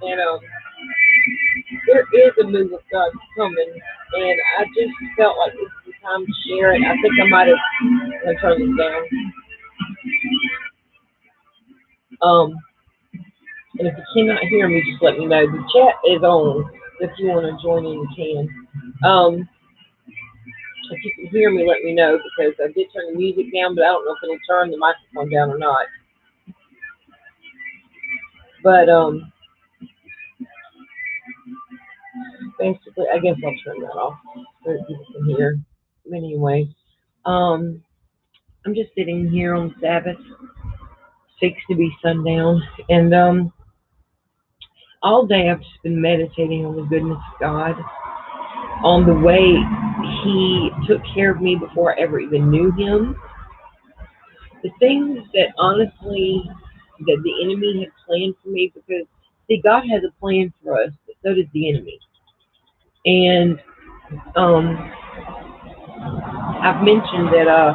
And there is a move of God coming, and I just felt like this is the time to share it. I think I might have. I'm gonna turn this down. Um, and if you cannot hear me, just let me know. The chat is on. If you want to join in, you can. If you can hear me, let me know because I did turn the music down, but I don't know if it'll turn the microphone down or not. But basically, I guess I'll turn that off so that people can hear. Anyway, um, I'm just sitting here on Sabbath, fixed to be sundown, and all day I've just been meditating on the goodness of God, on the way He took care of me before I ever even knew Him. The things that honestly that the enemy had planned for me, because see, God has a plan for us, but so does the enemy. And um, I've mentioned that I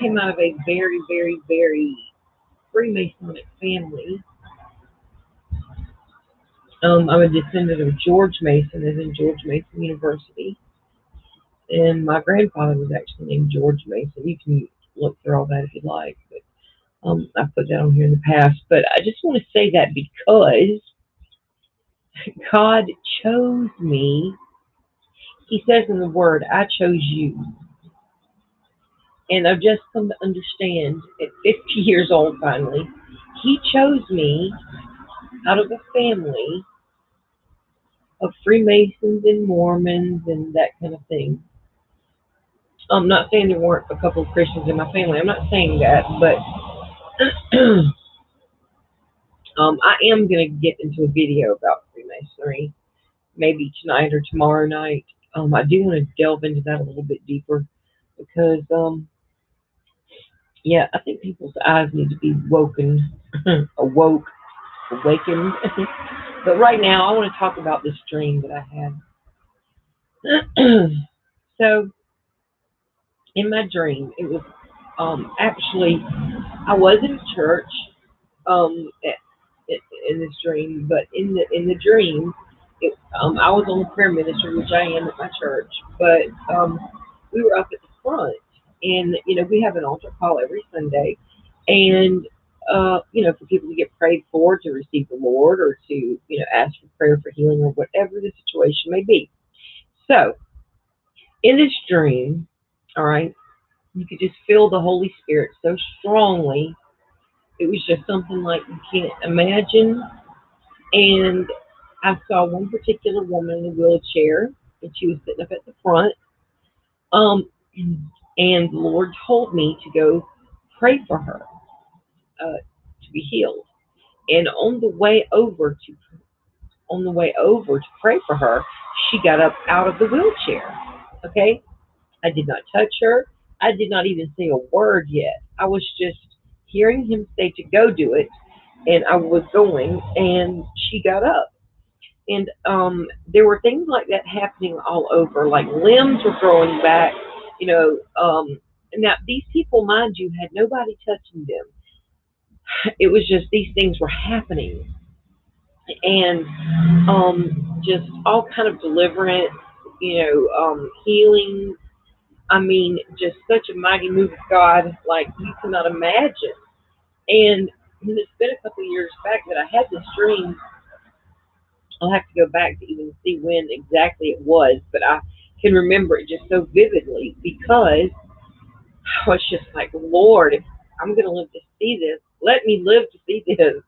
came out of a very, very, very Freemasonic family. I'm a descendant of George Mason, as in George Mason University, and my grandfather was actually named George Mason. You can look through all that if you'd like, but I put that on here in the past. But I just want to say that because God chose me. He says in the Word, "I chose you," and I've just come to understand at 50 years old finally, He chose me out of a family of Freemasons and Mormons and that kind of thing. I'm not saying there weren't a couple of Christians in my family. I'm not saying that, but I am going to get into a video about Freemasonry, maybe tonight or tomorrow night. I do want to delve into that a little bit deeper because, yeah, I think people's eyes need to be woken, awakened. But right now, I want to talk about this dream that I had. So, in my dream, it was actually I was in church um, in this dream, but in the dream, I was on the prayer ministry, which I am at my church, but we were up at the front, and we have an altar call every Sunday, and for people to get prayed for, to receive the Lord, or to ask for prayer for healing, or whatever the situation may be. So in this dream, all right, you could just feel the Holy Spirit so strongly. It was just something like you can't imagine. And I saw one particular woman in a wheelchair, and she was sitting up at the front. Um, and the Lord told me to go pray for her to be healed. And on the way over to pray for her, she got up out of the wheelchair. Okay, I did not touch her. I did not even say a word yet. I was just hearing him say to go do it, and I was going, and she got up. And there were things like that happening all over, like limbs were growing back. You know, now these people, mind you, had nobody touching them. It was just these things were happening, and just all kind of deliverance, healing. I mean, just such a mighty move of God, like you cannot imagine. And it's been a couple of years back that I had this dream. I'll have to go back to even see when exactly it was, but I can remember it just so vividly because I was just like, Lord, if I'm going to live to see this, let me live to see this.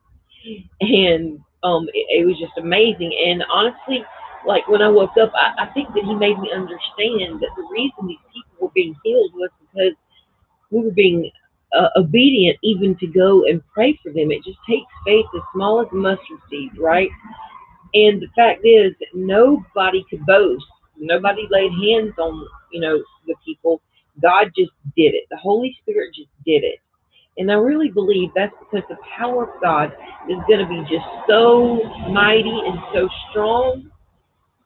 And it was just amazing. And honestly, like when I woke up, I think that He made me understand that the reason these people were being healed was because we were being obedient even to go and pray for them. It just takes faith as small as a mustard seed, right? And the fact is, nobody could boast. Nobody laid hands on, the people. God just did it. The Holy Spirit just did it. And I really believe that's because the power of God is going to be just so mighty and so strong.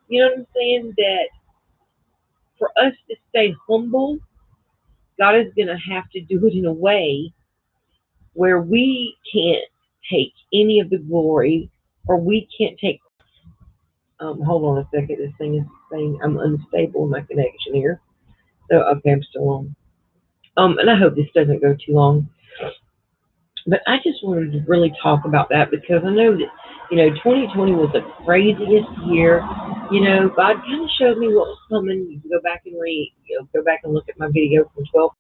You know what I'm saying? That for us to stay humble, God is going to have to do it in a way where we can't take any of the glory, or we can't take. Hold on a second. This thing is saying I'm unstable in my connection here. So okay, I'm still on. And I hope this doesn't go too long. But I just wanted to really talk about that because I know that, 2020 was the craziest year. God kind of showed me what was coming. You can go back and go back and look at my video from 12